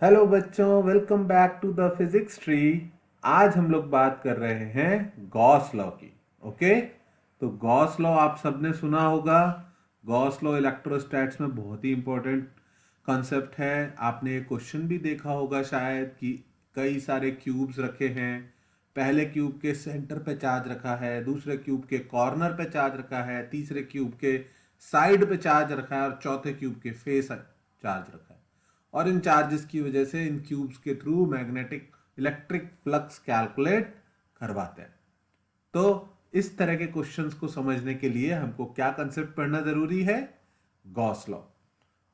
Hello बच्चों, welcome back to the physics tree. आज हम लोग बात कर रहे हैं गॉस लॉ की। ओके, तो गॉस लॉ आप सबने सुना होगा। गॉस लॉ इलेक्ट्रोस्टैट्स में बहुत ही इंपॉर्टेंट कॉन्सेप्ट है। आपने एक क्वेश्चन भी देखा होगा शायद कि कई सारे क्यूब्स रखे हैं। पहले क्यूब के सेंटर पे चार्ज रखा है, दूसरे क्यूब के कॉर्नर पे चार्ज रखा है, तीसरे क्यूब के साइड पे चार्ज रखा है और चौथे क्यूब के फेस चार्ज रखा है। और इन चार्जेस की वजह से इन क्यूब्स के through magnetic electric flux calculate करवाते हैं। तो इस तरह के क्वेश्चंस को समझने के लिए हमको क्या कंसेप्ट पढ़ना जरूरी है? Gauss law.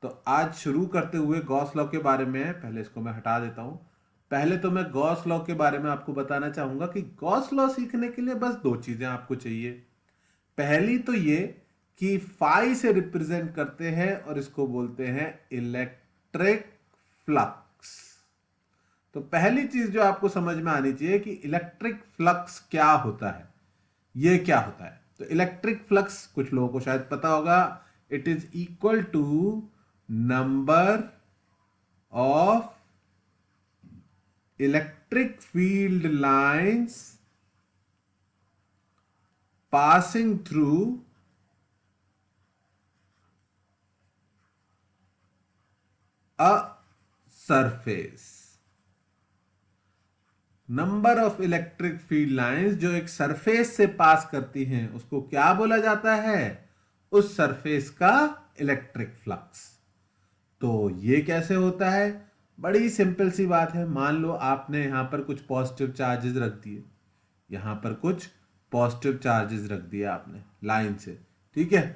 तो आज शुरू करते हुए गॉस लॉ के बारे में, पहले इसको मैं हटा देता हूं। पहले तो मैं गॉस लॉ के बारे में आपको बताना चाहूंगा कि गॉस लॉ सीखने के लिए बस दो चीजें आपको चाहिए। पहली तो ये कि फाई से रिप्रेजेंट करते हैं और इसको बोलते हैं इलेक्ट्रिक फ्लक्स। तो पहली चीज जो आपको समझ में आनी चाहिए कि इलेक्ट्रिक फ्लक्स क्या होता है, ये क्या होता है। तो इलेक्ट्रिक फ्लक्स कुछ लोगों को शायद पता होगा, it is equal to number of electric field lines passing through a surface. Number of electric field lines जो एक सरफेस से पास करती हैं उसको क्या बोला जाता है? उस सरफेस का इलेक्ट्रिक फ्लक्स। तो ये कैसे होता है? बड़ी सिंपल सी बात है। मान लो आपने यहां पर कुछ पॉजिटिव चार्जेस रख दिए, यहां पर कुछ पॉजिटिव चार्जेस रख दिया आपने लाइन से। ठीक है,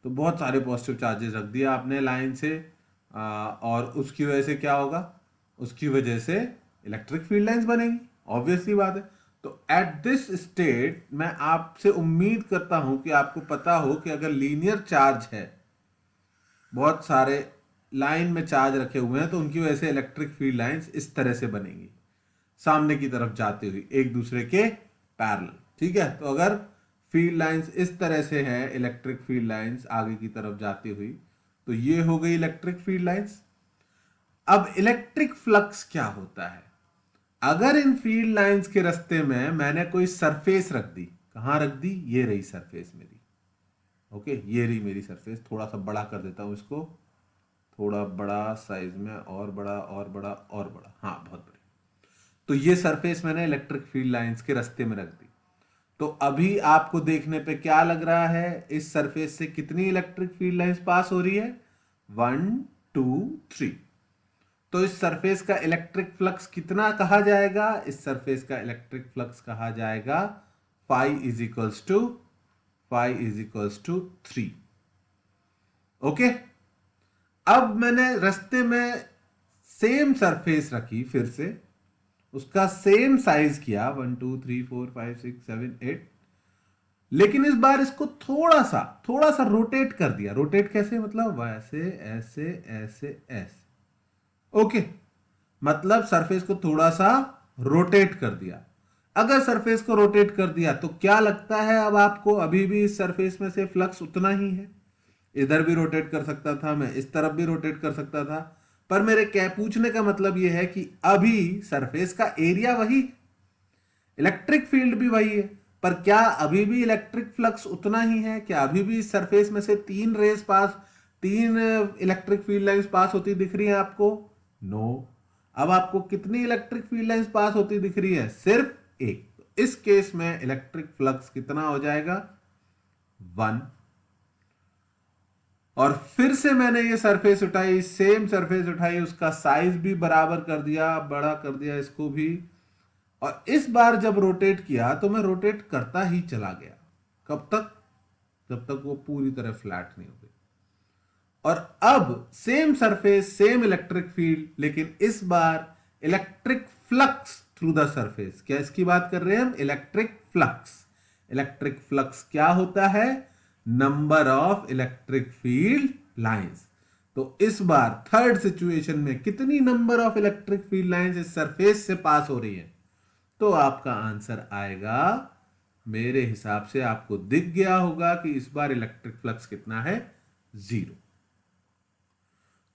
तो बहुत सारे पॉजिटिव चार्जेस रख दिया आपने लाइन से। और उसकी वजह से क्या होगा? उसकी वजह से इलेक्ट्रिक फील्ड लाइंस बनेगी, ऑब्वियसली बात है। तो एट दिस स्टेट मैं आपसे उम्मीद करता हूं कि आपको पता हो कि अगर लीनियर चार्ज है, बहुत सारे लाइन में चार्ज रखे हुए हैं, तो उनकी वजह से इलेक्ट्रिक फील्ड लाइंस इस तरह से बनेंगी, सामने की तरफ जाती हुई एक दूसरे के पैरेलल। ठीक है, तो अगर फील्ड लाइंस इस तरह से है, इलेक्ट्रिक फील्ड लाइंस आगे की तरफ जाती हुई, तो ये हो गई इलेक्ट्रिक फील्ड लाइंस। अब इलेक्ट्रिक फ्लक्स क्या होता है? अगर इन फील्ड लाइंस के रास्ते में मैंने कोई सरफेस रख दी, कहां रख दी? ये रही सरफेस मेरी। ओके, ये रही मेरी सरफेस। थोड़ा सा बड़ा कर देता हूं इसको, थोड़ा बड़ा साइज में, और बड़ा और बड़ा और बड़ा। हाँ, बहुत बड़ी। तो ये सरफेस मैंने इलेक्ट्रिक फील्ड लाइंस के रास्ते में रख दी। तो अभी आपको देखने पे क्या लग रहा है? इस सरफेस से कितनी इलेक्ट्रिक फील्ड लाइंस पास हो रही है? 1 2 3। तो इस सरफेस का इलेक्ट्रिक फ्लक्स कितना कहा जाएगा? इस सरफेस का इलेक्ट्रिक फ्लक्स कहा जाएगा phi is equals to 3। Okay, अब मैंने रास्ते में सेम सरफेस रखी, फिर से उसका सेम साइज किया, 1 2 3 4 5 6 7 8। लेकिन इस बार इसको थोड़ा सा रोटेट कर दिया। रोटेट कैसे? मतलब वैसे, ऐसे, ऐसे, ऐसे। ओके, मतलब सरफेस को थोड़ा सा रोटेट कर दिया। अगर सरफेस को रोटेट कर दिया तो क्या लगता है अब आपको? अभी भी इस सरफेस में से फ्लक्स उतना ही है। इधर भी रोटेट कर सकता था मैं, इस तरफ भी रोटेट कर सकता था। पर मेरे क्या पूछने का मतलब यह है कि अभी सरफेस का एरिया वही, इलेक्ट्रिक फील्ड भी वही है, पर क्या अभी भी इलेक्ट्रिक फ्लक्स उतना ही है? क्या अभी भी इस सरफेस में से तीन इलेक्ट्रिक फील्ड लाइंस पास होती दिख रही है आपको? नो। अब आपको कितनी इलेक्ट्रिक फील्ड लाइंस पास होती दिख रही है? सिर्फ एक। तो इस केस में इलेक्ट्रिक फ्लक्स कितना हो जाएगा? 1। और फिर से मैंने ये सरफेस उठाई, सेम सरफेस उठाई, उसका साइज भी बराबर कर दिया, बड़ा कर दिया इसको भी। और इस बार जब रोटेट किया तो मैं रोटेट करता ही चला गया। कब तक? जब तक वो पूरी तरह फ्लैट नहीं हो गई। और अब same surface, same electric field, लेकिन इस बार electric flux through the surface. क्या इसकी बात कर रहे हैं हम? Electric flux. इलेक्ट्रिक फ्लक्स क्या होता है? Number of electric field lines. तो इस बार थर्ड सिचुएशन में कितनी number of electric field lines इस सरफेस से पास हो रही है? तो आपका आंसर आएगा, मेरे हिसाब से आपको दिख गया होगा कि इस बार इलेक्ट्रिक फ्लक्स कितना है? 0।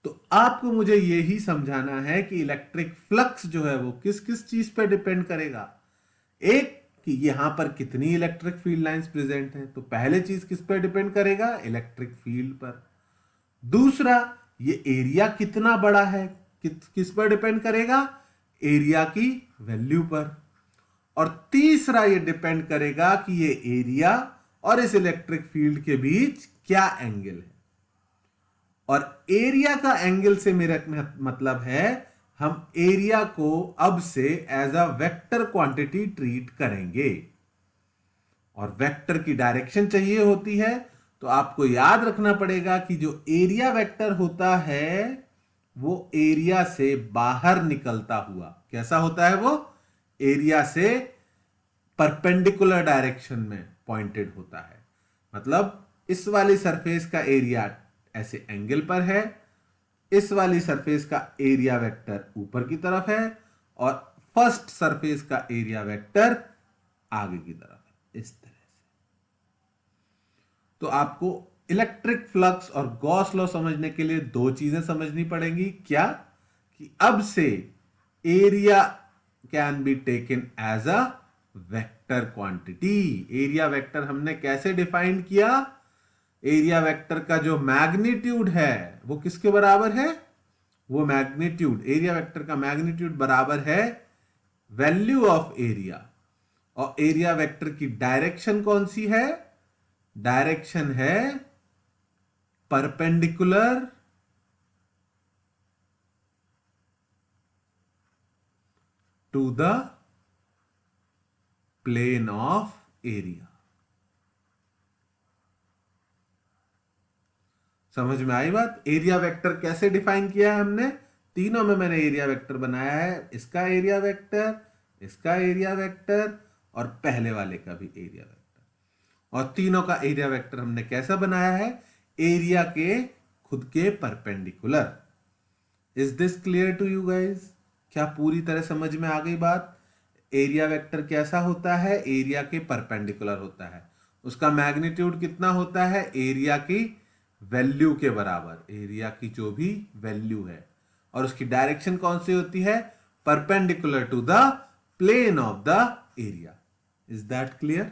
तो आपको मुझे यही समझाना है कि इलेक्ट्रिक फ्लक्स जो है वो किस किस चीज पर डिपेंड करेगा। एक, कि यहां पर कितनी इलेक्ट्रिक फील्ड लाइंस प्रेजेंट है, तो पहले चीज किस पर डिपेंड करेगा, इलेक्ट्रिक फील्ड पर। दूसरा, ये एरिया कितना बड़ा है, किस पर डिपेंड करेगा, एरिया की वैल्यू पर। और तीसरा, ये डिपेंड करेगा कि ये एरिया और इस इलेक्ट्रिक फील्ड के बीच क्या एंगल है। और एरिया का एंगल से मेरा मतलब है, हम एरिया को अब से as a vector quantity treat करेंगे। और वेक्टर की डायरेक्शन चाहिए होती है, तो आपको याद रखना पड़ेगा कि जो एरिया वेक्टर होता है वो एरिया से बाहर निकलता हुआ कैसा होता है, वो एरिया से परपेंडिकुलर डायरेक्शन में पॉइंटेड होता है। मतलब इस वाली सरफेस का एरिया ऐसे एंगल पर है, इस वाली सरफेस का एरिया वेक्टर ऊपर की तरफ है, और फर्स्ट सरफेस का एरिया वेक्टर आगे की तरफ है, इस तरह से। तो आपको इलेक्ट्रिक फ्लक्स और गॉस लॉ समझने के लिए दो चीजें समझनी पड़ेंगी। क्या, कि अब से area can be taken as a vector quantity. Area vector हमने कैसे डिफाइन किया, एरिया वेक्टर का जो मैग्नीट्यूड है वो किसके बराबर है, वो मैग्नीट्यूड, एरिया वेक्टर का मैग्नीट्यूड बराबर है वैल्यू ऑफ एरिया। और एरिया वेक्टर की डायरेक्शन कौन सी है, डायरेक्शन है perpendicular to the plane of area. समझ में आई बात। एरिया वेक्टर कैसे डिफाइन किया है हमने, तीनों में मैंने एरिया वेक्टर बनाया है, इसका एरिया वेक्टर, इसका एरिया वेक्टर, और पहले वाले का भी एरिया वेक्टर। और तीनों का एरिया वेक्टर हमने कैसा बनाया है, एरिया के खुद के perpendicular. Is this clear to you guys, क्या पूरी तरह समझ में आ गई बात। एरिया वेक्टर कैसा होता है, एरिया के परपेंडिकुलर होता है, उसका मैग्नीट्यूड कितना होता है, एरिया की वैल्यू के बराबर, एरिया की जो भी वैल्यू है, और उसकी डायरेक्शन कौन सी होती है, perpendicular to the plane of the area. Is that clear,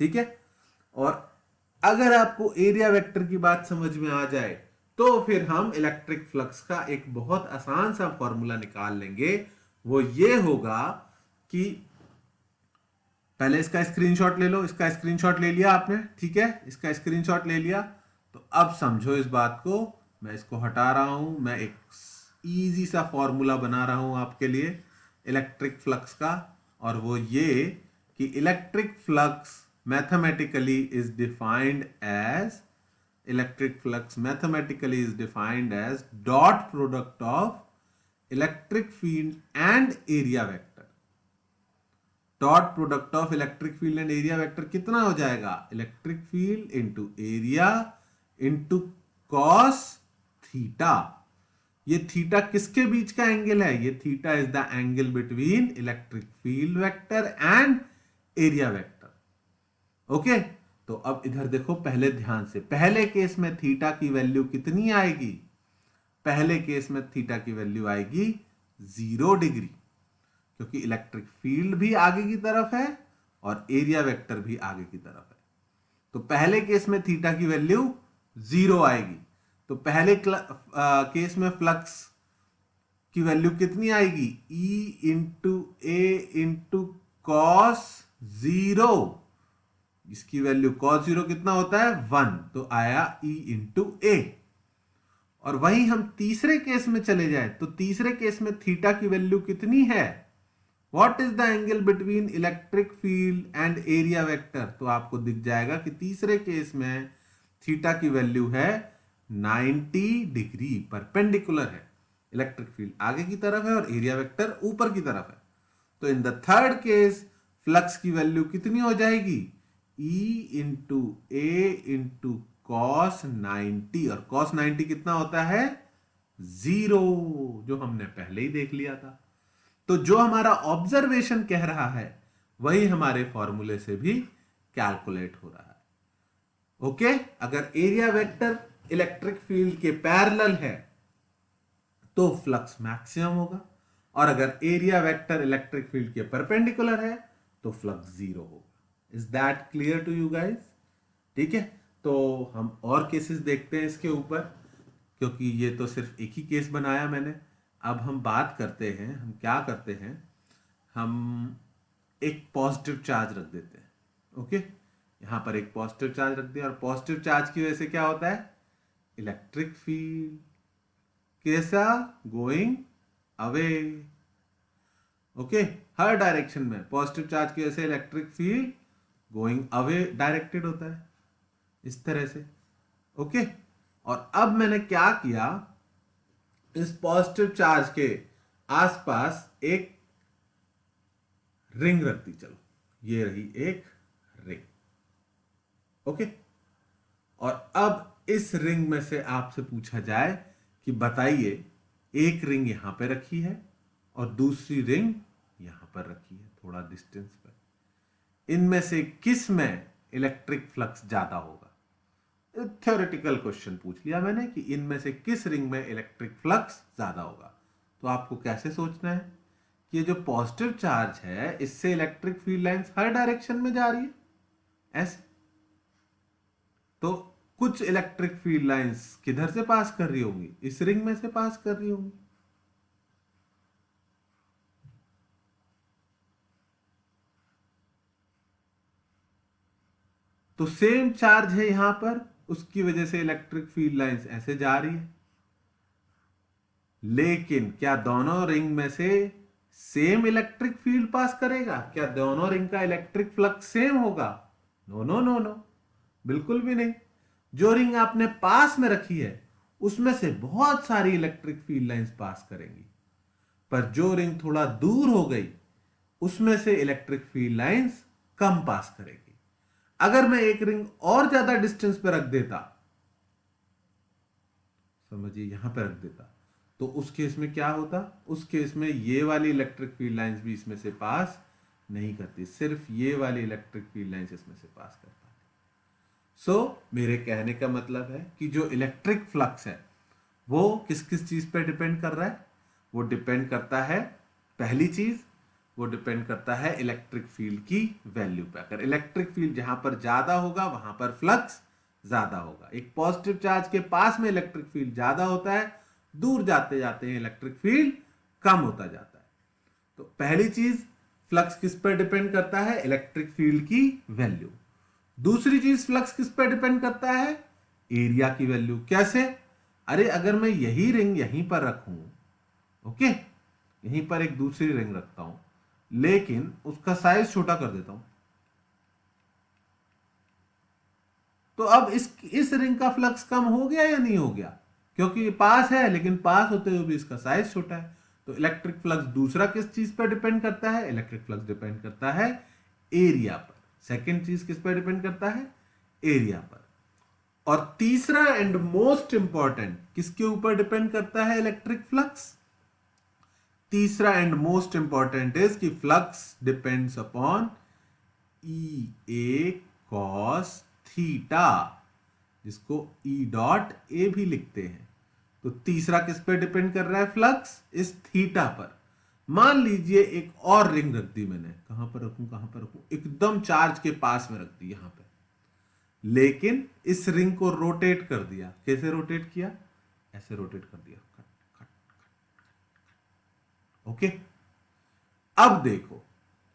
ठीक है। और अगर आपको एरिया वेक्टर की बात समझ में आ जाए तो फिर हम इलेक्ट्रिक फ्लक्स का एक बहुत आसान सा फॉर्मूला निकाल लेंगे। वो ये होगा कि पहले इसका स्क्रीनशॉट ले लो, इसका स्क्रीनशॉट ले लिया आपने, ठीक है, इसका स्क्रीनशॉट ले लिया। तो अब समझो इस बात को, मैं इसको हटा रहा हूं, मैं एक इजी सा फॉर्मूला बना रहा हूं आपके लिए इलेक्ट्रिक फ्लक्स का। और वो ये कि electric flux mathematically is defined as, electric flux mathematically is defined as dot product of electric field and area vector. Dot product of electric field and area vector कितना हो जाएगा, electric field into area into cos theta. ये theta किसके बीच का angle है, ये theta is the angle between electric field vector and area vector. Okay, तो अब इधर देखो पहले ध्यान से, पहले केस में थीटा की वैल्यू कितनी आएगी, पहले केस में थीटा की वैल्यू आएगी 0 डिग्री, क्योंकि इलेक्ट्रिक फील्ड भी आगे की तरफ है और एरिया वेक्टर भी आगे की तरफ है। तो पहले केस में थीटा की वैल्यू 0 आएगी। तो पहले केस में फ्लक्स की वैल्यू कितनी आएगी, E इंटू ए इंटू कॉस 0। इसकी वैल्यू cos 0 कितना होता है 1, तो आया E इंटू ए। और वहीं हम तीसरे केस में चले जाए तो तीसरे केस में थीटा की वैल्यू कितनी है, what is the angle between electric field and area vector. तो आपको दिख जाएगा कि तीसरे केस में थीटा की वैल्यू है 90 डिग्री, परपेंडिकुलर है, इलेक्ट्रिक फील्ड आगे की तरफ है और एरिया वेक्टर ऊपर की तरफ है। तो in the third case flux की वैल्यू कितनी हो जाएगी, E इंटू ए इंटू कॉस 90, और कॉस 90 कितना होता है 0, जो हमने पहले ही देख लिया था। तो जो हमारा ऑब्जर्वेशन कह रहा है वही हमारे फॉर्मूले से भी कैलकुलेट हो रहा है। ओके, अगर एरिया वेक्टर इलेक्ट्रिक फील्ड के पैरेलल है तो फ्लक्स मैक्सिमम होगा, और अगर एरिया वेक्टर इलेक्ट्रिक फील्ड के परपेंडिकुलर है तो फ्लक्स जीरो होगा। Is that clear to you guys? ठीक है, तो हम और केसेस देखते हैं इसके ऊपर, क्योंकि ये तो सिर्फ एक ही केस बनाया मैंने। अब हम बात करते हैं, हम क्या करते हैं, हम एक पॉजिटिव चार्ज रख देते हैं। ओके, यहां पर एक पॉजिटिव चार्ज रख दिया, और पॉजिटिव चार्ज की वजह से क्या होता है, इलेक्ट्रिक फील्ड कैसा, गोइंग अवे। ओके, हर डायरेक्शन में पॉजिटिव चार्ज की वजह से electric field going away directed होता है, इस तरह से। ओके, और अब मैंने क्या किया, इस पॉजिटिव चार्ज के आसपास एक रिंग रख दी। चलो, ये रही एक रिंग। ओके, और अब इस रिंग में से आपसे पूछा जाए कि बताइए, एक रिंग यहां पे रखी है और दूसरी रिंग यहां पर रखी है, थोड़ा डिस्टेंस पर, इनमें से किस में इलेक्ट्रिक फ्लक्स ज्यादा होगा? थ्योरेटिकल क्वेश्चन पूछ लिया मैंने कि इनमें से किस रिंग में इलेक्ट्रिक फ्लक्स ज्यादा होगा। तो आपको कैसे सोचना है कि ये जो पॉजिटिव चार्ज है, इससे इलेक्ट्रिक फील्ड लाइंस हर डायरेक्शन में जा रही है, ऐसे। तो कुछ इलेक्ट्रिक फील्ड लाइंस किधर से पास कर रही होंगी, इस रिंग में से पास कर रही होंगी। तो सेम चार्ज है यहां पर, उसकी वजह से इलेक्ट्रिक फील्ड लाइंस ऐसे जा रही है। लेकिन क्या दोनों रिंग में से सेम इलेक्ट्रिक फील्ड पास करेगा? क्या दोनों रिंग का इलेक्ट्रिक फ्लक्स सेम होगा? नो नो नो नो, बिल्कुल भी नहीं। जो रिंग आपने पास में रखी है उसमें से बहुत सारी इलेक्ट्रिक फील्ड लाइंस पास करेंगी, पर जो रिंग थोड़ा दूर हो गई उसमें से इलेक्ट्रिक फील्ड लाइंस कम पास करेगी। अगर मैं एक रिंग और ज्यादा डिस्टेंस पे रख देता, समझिए यहां पे रख देता, तो उस केस में क्या होता, उस केस में ये वाली इलेक्ट्रिक फील्ड लाइंस भी इसमें से पास नहीं करती, सिर्फ ये वाली इलेक्ट्रिक फील्ड लाइंस इसमें से पास कर पाती। मेरे कहने का मतलब है कि जो इलेक्ट्रिक फ्लक्स है वो किस किस चीज पे डिपेंड कर रहा है? वो डिपेंड करता है, पहली चीज, वो डिपेंड करता है इलेक्ट्रिक फील्ड की वैल्यू पे। अगर इलेक्ट्रिक फील्ड जहां पर ज्यादा होगा वहां पर फ्लक्स ज्यादा होगा। एक पॉजिटिव चार्ज के पास में इलेक्ट्रिक फील्ड ज्यादा होता है, दूर जाते जाते इलेक्ट्रिक फील्ड कम होता जाता है। तो पहली चीज, फ्लक्स किस पर डिपेंड करता है? इलेक्ट्रिक फील्ड की वैल्यू। दूसरी चीज, फ्लक्स किस पर डिपेंड करता है? एरिया की वैल्यू। कैसे? अरे अगर मैं यही रिंग यहीं पर रखूं, ओके, यहीं पर एक दूसरी रिंग रखता हूं, लेकिन उसका साइज छोटा कर देता हूं, तो अब इस रिंग का फ्लक्स कम हो गया या नहीं हो गया? क्योंकि ये पास है, लेकिन पास होते हुए भी इसका साइज छोटा है। तो इलेक्ट्रिक फ्लक्स दूसरा किस चीज पर डिपेंड करता है? इलेक्ट्रिक फ्लक्स डिपेंड करता है एरिया पर। सेकेंड चीज किस पर डिपेंड करता है? एरिया पर। और तीसरा एंड मोस्ट इंपॉर्टेंट, किसके ऊपर डिपेंड करता है इलेक्ट्रिक फ्लक्स? तीसरा एंड मोस्ट इंपॉर्टेंट इज कि फ्लक्स डिपेंड्स अपॉन ई ए कॉस थीटा, जिसको ई डॉट ए भी लिखते हैं। तो तीसरा किस पर डिपेंड कर रहा है फ्लक्स? इस थीटा पर। मान लीजिए एक और रिंग रख दी मैंने, कहां पर रखूं, कहां पर रखूं, एकदम चार्ज के पास में रख दी यहां पे, लेकिन इस रिंग को रोटेट कर दिया। कैसे रोटेट किया? ऐसे रोटेट कर दिया, कट कट कट। ओके, अब देखो,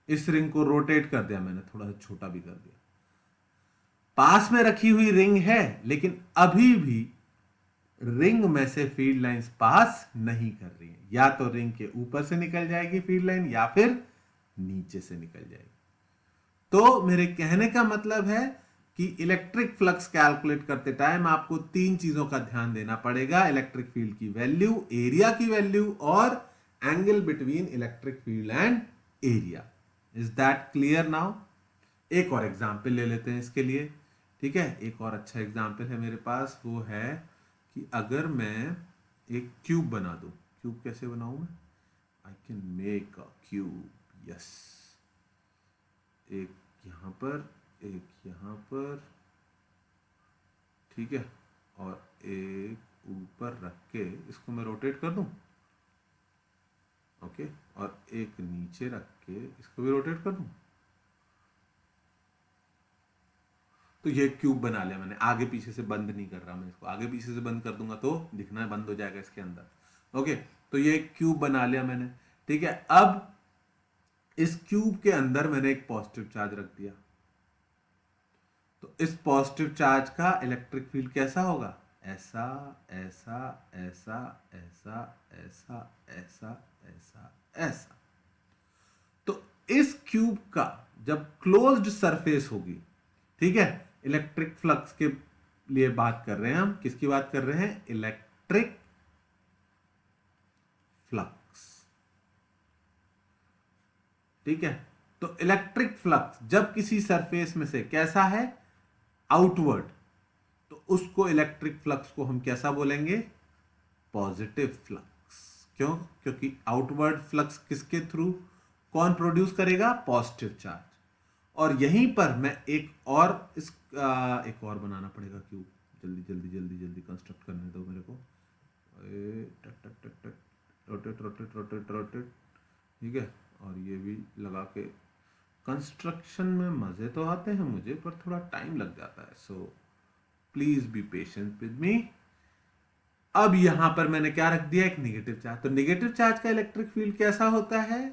इस रिंग को रोटेट कर दिया मैंने, थोड़ा सा छोटा भी कर दिया, पास में रखी हुई रिंग है, लेकिन अभी भी रिंग में से फील्ड लाइंस पास नहीं कर रही है। या तो रिंग के ऊपर से निकल जाएगी फील्ड लाइन, या फिर नीचे से निकल जाएगी। तो मेरे कहने का मतलब है कि इलेक्ट्रिक फ्लक्स कैलकुलेट करते टाइम आपको तीन चीजों का ध्यान देना पड़ेगा: इलेक्ट्रिक फील्ड की वैल्यू, एरिया की वैल्यू, और angle between electric field and area. Is that clear now? एक और एग्जाम्पल ले लेते हैं इसके लिए। ठीक है, एक और अच्छा एग्जाम्पल है मेरे पास, वो है कि अगर मैं एक क्यूब बना दूं। क्यूब कैसे बनाऊं मैं? I can make a cube, yes. एक यहां पर, एक यहां पर, ठीक है, और एक ऊपर रख के इसको मैं रोटेट कर दूं। ओके, और एक नीचे रख के इसको भी रोटेट कर दूं, तो ये क्यूब बना लिया मैंने। आगे पीछे से बंद नहीं कर रहा मैं इसको, आगे पीछे से बंद कर दूंगा तो दिखना बंद हो जाएगा इसके अंदर। ओके, तो ये क्यूब बना लिया मैंने। ठीक है, अब इस क्यूब के अंदर मैंने एक पॉजिटिव चार्ज रख दिया, तो इस पॉजिटिव चार्ज का इलेक्ट्रिक फील्ड कैसा होगा? ऐसा ऐसा ऐसा ऐसा ऐसा ऐसा ऐसा ऐसा। तो इस क्यूब का जब क्लोज्ड सरफेस होगी, ठीक है, इलेक्ट्रिक फ्लक्स के लिए बात कर रहे हैं हम, किसकी बात कर रहे हैं? Electric flux. ठीक है, तो इलेक्ट्रिक फ्लक्स जब किसी सरफेस में से कैसा है? आउटवर्ड, तो उसको इलेक्ट्रिक फ्लक्स को हम कैसा बोलेंगे? Positive flux. क्यों? क्योंकि आउटवर्ड फ्लक्स किसके थ्रू कौन प्रोड्यूस करेगा? Positive charge. और यहीं पर मैं एक और एक और बनाना पड़ेगा क्यूब, जल्दी जल्दी जल्दी जल्दी कंस्ट्रक्ट करने दो मेरे को। रोटेट रोटेट रोटेट रोटेट, ठीक है, और ये भी लगा के। कंस्ट्रक्शन में मजे तो आते हैं मुझे, पर थोड़ा टाइम लग जाता है, so please be patient with me. अब यहां पर मैंने क्या रख दिया? एक नेगेटिव चार्ज। तो नेगेटिव चार्ज का इलेक्ट्रिक फील्ड कैसा होता है?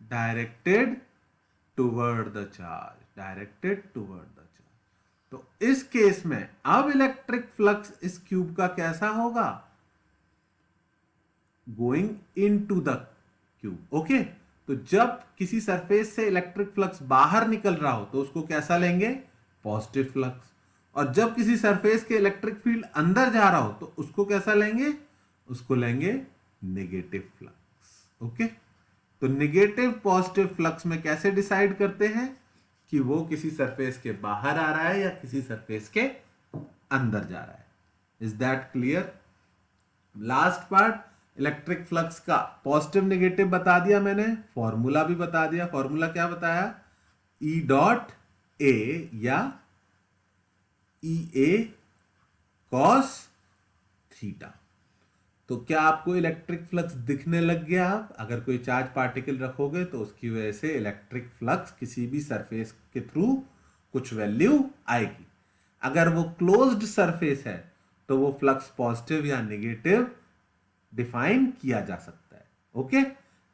Directed toward the charge, directed toward the charge. तो इस केस में अब इलेक्ट्रिक फ्लक्स इस क्यूब का कैसा होगा? Going into the cube. Okay, तो जब किसी सरफेस से इलेक्ट्रिक फ्लक्स बाहर निकल रहा हो तो उसको कैसा लेंगे? Positive flux. और जब किसी सरफेस के इलेक्ट्रिक फील्ड अंदर जा रहा हो तो उसको कैसा लेंगे? उसको लेंगे नेगेटिव फ्लक्स। ओके, तो नेगेटिव पॉजिटिव फ्लक्स में कैसे डिसाइड करते हैं कि वो किसी सरफेस के बाहर आ रहा है या किसी सरफेस के अंदर जा रहा है? Is that clear? Last part, electric flux का पॉजिटिव नेगेटिव बता दिया मैंने, फॉर्मूला भी बता दिया। फॉर्मूला क्या बताया? ई डॉट ए या ई ए कॉस थीटा। तो क्या आपको इलेक्ट्रिक फ्लक्स दिखने लग गया? आप अगर कोई चार्ज पार्टिकल रखोगे तो उसकी वजह से इलेक्ट्रिक फ्लक्स किसी भी सरफेस के थ्रू कुछ वैल्यू आएगी। अगर वो क्लोज्ड सरफेस है तो वो फ्लक्स पॉजिटिव या नेगेटिव डिफाइन किया जा सकता है। ओके,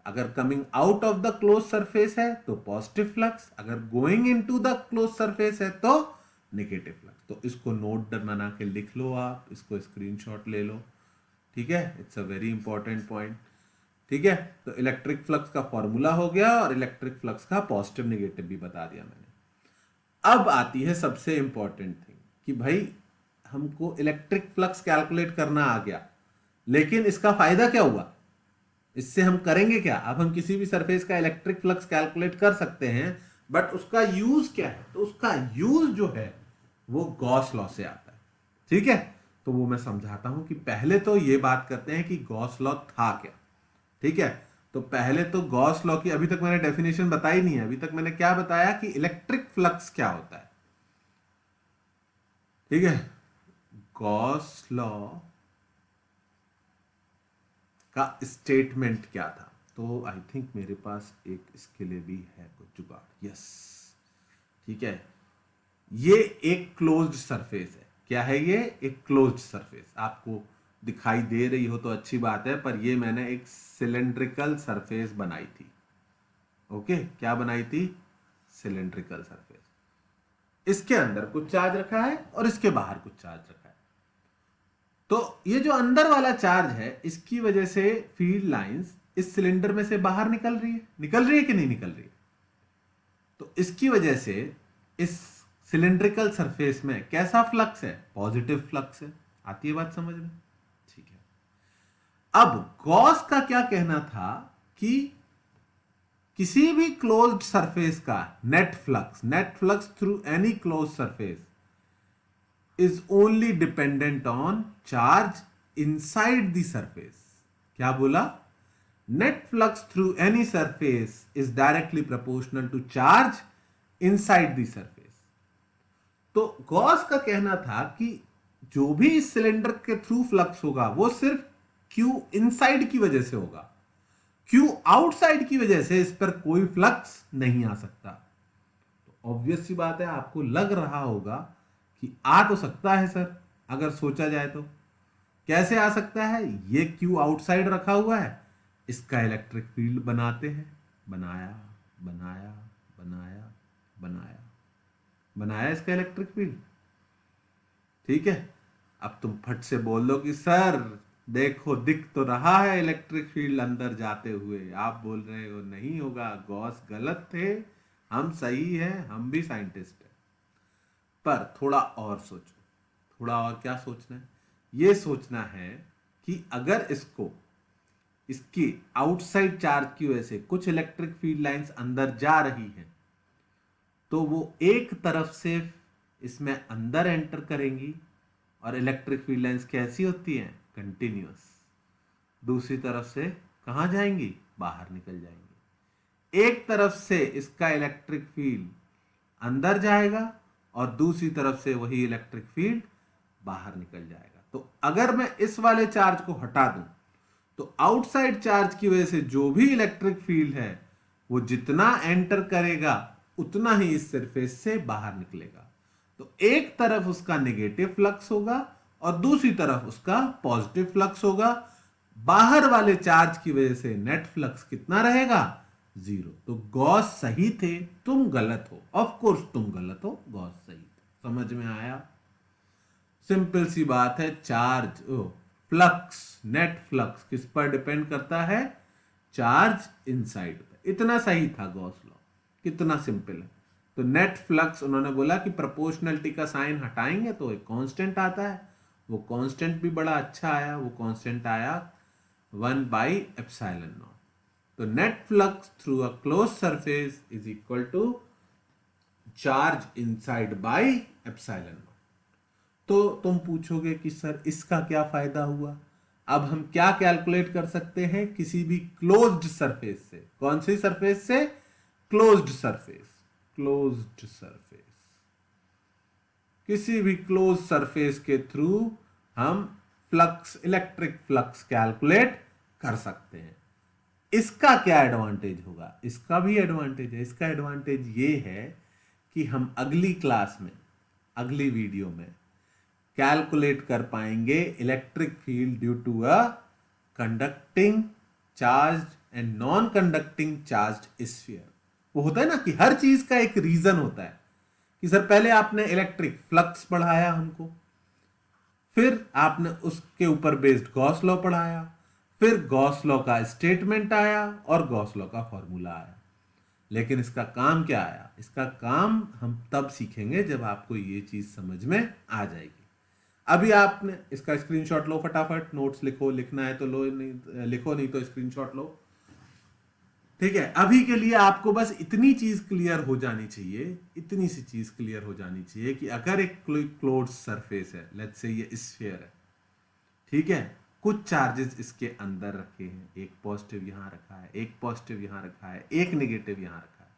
अगर coming out of the close surface है तो पॉजिटिव फ्लक्स, अगर going into the close surface है तो नेगेटिव फ्लक्स। तो इसको नोट बना के लिख लो, आप इसको स्क्रीनशॉट ले लो। ठीक है, it's a very important point. ठीक है, तो इलेक्ट्रिक फ्लक्स का फॉर्मूला हो गया और इलेक्ट्रिक फ्लक्स का पॉजिटिव नेगेटिव भी बता दिया मैंने। अब आती है सबसे इंपॉर्टेंट थिंग कि भाई हमको इलेक्ट्रिक फ्लक्स कैलकुलेट करना आ गया, लेकिन इसका फायदा क्या हुआ? इससे हम करेंगे क्या? अब हम किसी भी सरफेस का इलेक्ट्रिक फ्लक्स कैलकुलेट कर सकते हैं, बट उसका यूज क्या है? तो उसका यूज जो है वो गॉस लॉ से आता है। ठीक है, तो वो मैं समझाता हूं कि पहले तो ये बात करते हैं कि गॉस लॉ था क्या। ठीक है, तो पहले तो गॉस लॉ की अभी तक मैंने डेफिनेशन बताई नहीं है। अभी तक मैंने क्या बताया कि इलेक्ट्रिक फ्लक्स क्या होता है। ठीक है, गॉस लॉ का स्टेटमेंट क्या था? तो आई थिंक मेरे पास एक इसके लिए भी है कुछ जुगाड़। यस, ठीक है, ये एक क्लोज्ड सरफेस है। क्या है ये? एक क्लोज्ड सरफेस। आपको दिखाई दे रही हो तो अच्छी बात है, पर ये मैंने एक सिलेंड्रिकल सरफेस बनाई थी। ओके, क्या बनाई थी? Cylindrical surface. इसके अंदर कुछ चार्ज रखा है और इसके बाहर कुछ चार्ज रखा है। तो ये जो अंदर वाला चार्ज है, इसकी वजह से फील्ड लाइंस इस सिलेंडर में से बाहर निकल रही है कि नहीं निकल रही है? तो इसकी वजह से इस सिलेंड्रिकल सरफेस में कैसा फ्लक्स है? पॉजिटिव फ्लक्स है। आती है बात समझ में? ठीक है, अब गॉस का क्या कहना था कि किसी भी क्लोज्ड सरफेस का net flux through any close surface is only dependent on charge inside the surface. क्या बोला? Net flux through any surface is directly proportional to charge inside the surface. तो गॉस का कहना था कि जो भी इस सिलेंडर के थ्रू फ्लक्स होगा वो सिर्फ Q इनसाइड की वजह से होगा। क्यू आउटसाइड की वजह से इस पर कोई फ्लक्स नहीं आ सकता। तो ऑब्वियस सी बात है, आपको लग रहा होगा कि आ तो सकता है सर, अगर सोचा जाए तो। कैसे आ सकता है? ये क्यू आउटसाइड रखा हुआ है, इसका इलेक्ट्रिक फील्ड बनाते हैं। बनाया, बनाया, बनाया, बनाया, बनाया इसका इलेक्ट्रिक फील्ड। ठीक है, अब तुम फट से बोल दो कि सर देखो दिख तो रहा है इलेक्ट्रिक फील्ड अंदर जाते हुए। आप बोल रहे हो नहीं होगा, गॉस गलत थे, हम सही है, हम भी साइंटिस्ट हैं। पर थोड़ा और सोचो। थोड़ा और क्या सोचना है? ये सोचना है कि अगर इसको, इसकी आउटसाइड चार्ज की वजह से कुछ इलेक्ट्रिक फील्ड लाइंस अंदर जा रही हैं, तो वो एक तरफ से इसमें अंदर एंटर करेंगी और इलेक्ट्रिक फील्ड लाइंस कैसी होती हैं? कंटिन्यूअस। दूसरी तरफ से कहां जाएंगी? बाहर निकल जाएंगी। एक तरफ से इसका इलेक्ट्रिक फील्ड अंदर जाएगा और दूसरी तरफ से वही इलेक्ट्रिक फील्ड बाहर निकल जाएगा। तो अगर मैं इस वाले चार्ज को हटा दूं, तो आउटसाइड चार्ज की वजह से जो भी इलेक्ट्रिक फील्ड है वो जितना एंटर करेगा उतना ही इस सरफेस से बाहर निकलेगा। तो एक तरफ उसका नेगेटिव फ्लक्स होगा और दूसरी तरफ उसका पॉजिटिव फ्लक्स होगा। बाहर वाले चार्ज की वजह से नेट फ्लक्स कितना रहेगा? जीरो। तो गॉस सही थे, तुम गलत हो। ऑफ कोर्स तुम गलत हो, गॉस सही थे। समझ में आया? सिंपल सी बात है। चार्ज फ्लक्स, नेट फ्लक्स किस पर डिपेंड करता है? चार्ज इनसाइड पर। इतना सही था गॉस लॉ, कितना सिंपल है। तो नेट फ्लक्स, उन्होंने बोला कि प्रोपोर्शनलिटी का साइन हटाएंगे तो एक कांस्टेंट आता है। वो कांस्टेंट भी बड़ा अच्छा आया, वो कांस्टेंट आया 1/ε0। तो net flux through a close surface is equal to charge inside by epsilon. तो तुम पूछोगे कि सर इसका क्या फायदा हुआ? अब हम क्या कैलकुलेट कर सकते हैं? किसी भी क्लोज्ड सरफेस से। कौन सी सरफेस से? Closed surface. क्लोज्ड सरफेस, किसी भी क्लोज सरफेस के थ्रू हम फ्लक्स, इलेक्ट्रिक फ्लक्स कैलकुलेट कर सकते हैं। इसका क्या एडवांटेज होगा? इसका भी एडवांटेज है। इसका एडवांटेज ये है कि हम अगली क्लास में, अगली वीडियो में कैलकुलेट कर पाएंगे electric field due to a conducting charge and non conducting charge sphere. वो होता है ना कि हर चीज का एक रीजन होता है कि सर पहले आपने इलेक्ट्रिक फ्लक्स पढ़ाया हमको, फिर आपने उसके ऊपर बेस्ड गॉस लॉ पढ़ाया, फिर गॉस लॉ का स्टेटमेंट आया और गॉस लॉ का फॉर्मूला आया। लेकिन इसका काम क्या आया? इसका काम हम तब सीखेंगे जब आपको ये चीज समझ में आ जाएगी। अभी आपने इसका स्क्रीनशॉट लो, फटाफट नोट्स लिखो, लिखना है तो लो, नहीं लिखो नहीं तो स्क्रीनशॉट लो। ठीक है, अभी के लिए आपको बस इतनी चीज क्लियर हो जानी चाहिए, इतनी सी चीज क्लियर हो जानी चाहिए कि अगर एक क्लोज्ड सरफेस है, लेट्स से ये स्फीयर है, ठीक है, कुछ चार्जेस इसके अंदर रखे हैं, एक पॉजिटिव यहां रखा है, एक पॉजिटिव यहां रखा है, एक नेगेटिव यहां रखा है,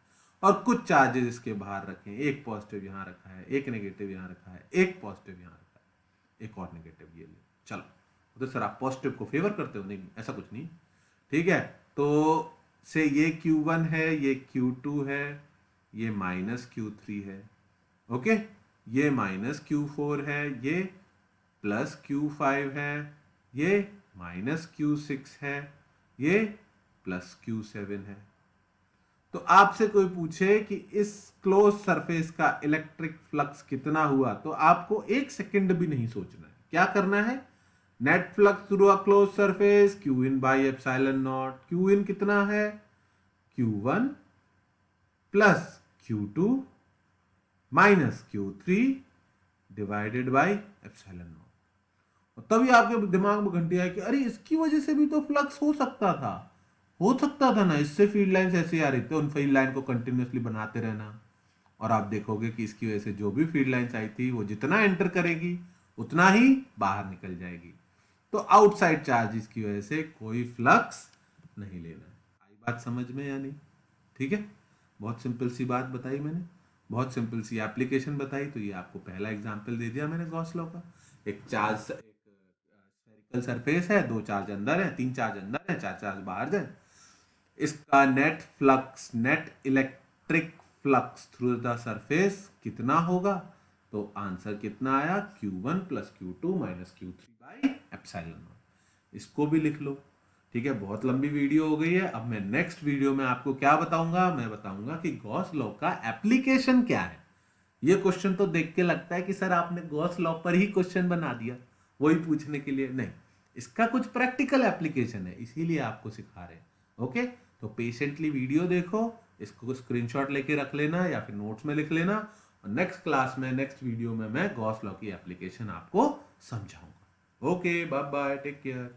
और कुछ चार्जेस इसके बाहर रखे हैं, एक पॉजिटिव यहां रखा है, एक नेगेटिव यहां रखा है, एक पॉजिटिव यहां रखा है, एक और नेगेटिव ये ले। चलो, तो सर आप पॉजिटिव को फेवर करते हो? नहीं, ऐसा कुछ नहीं। ठीक है, तो से ये Q1 है, ये Q2 है, ये -Q3 है, ओके, ये -Q4 है, ये +Q5 है, ये -Q6 है, ये +Q7 है। तो आपसे कोई पूछे कि इस क्लोज सरफेस का इलेक्ट्रिक फ्लक्स कितना हुआ, तो आपको एक सेकंड भी नहीं सोचना है। क्या करना है? Net flux through a close surface Q1/ε0। Qin कितना है? Q1 plus Q2 minus Q3 divided by epsilon. और तभी आपके दिमाग में घंटी आई कि अरे इसकी वजह से भी तो फ्लक्स हो सकता था। हो सकता था ना, इससे फील्ड लाइंस ऐसे आ रही थी, उन फील्ड लाइन को कंटिन्यूसली बनाते रहना और आप देखोगे कि इसकी वजह से जो भी फील्ड लाइंस आई थी वो जितना एंटर करेगी उतना ही बाहर निकल जाएगी। तो आउटसाइड चार्जेस की वजह से कोई फ्लक्स नहीं लेना है। आई बात समझ में या नहीं? ठीक है, बहुत सिंपल सी बात बताई मैंने, बहुत सिंपल सी एप्लीकेशन बताई। तो ये आपको पहला एग्जांपल दे दिया मैंने गॉस लॉ का। एक चार्ज, एक स्फेरिकल सरफेस है, दो चार्ज अंदर है, तीन चार्ज अंदर है, चार चार्ज बाहर है। इसका net electric flux through the surface कितना होगा? तो आंसर कितना आया? Q1 plus Q2 minus Q3 by epsilon not. इसको भी लिख लो। ठीक है, बहुत लंबी वीडियो हो गई है। अब मैं नेक्स्ट वीडियो में आपको क्या बताऊंगा? मैं बताऊंगा कि गॉस लॉ का एप्लीकेशन क्या है। ये क्वेश्चन तो देख के लगता है कि सर आपने गॉस लॉ पर ही क्वेश्चन बना दिया वही पूछने के लिए। नहीं, इसका कुछ प्रैक्टिकल एप्लीकेशन है, इसीलिए आपको सिखा रहे हैं। ओके, तो पेशेंटली वीडियो देखो, इसको स्क्रीनशॉट लेके रख लेना या फिर नोट्स में लिख लेना, और नेक्स्ट क्लास में, नेक्स्ट वीडियो में मैं गॉस लॉ की एप्लीकेशन आपको समझाऊंगा। Okay, bye bye, take care.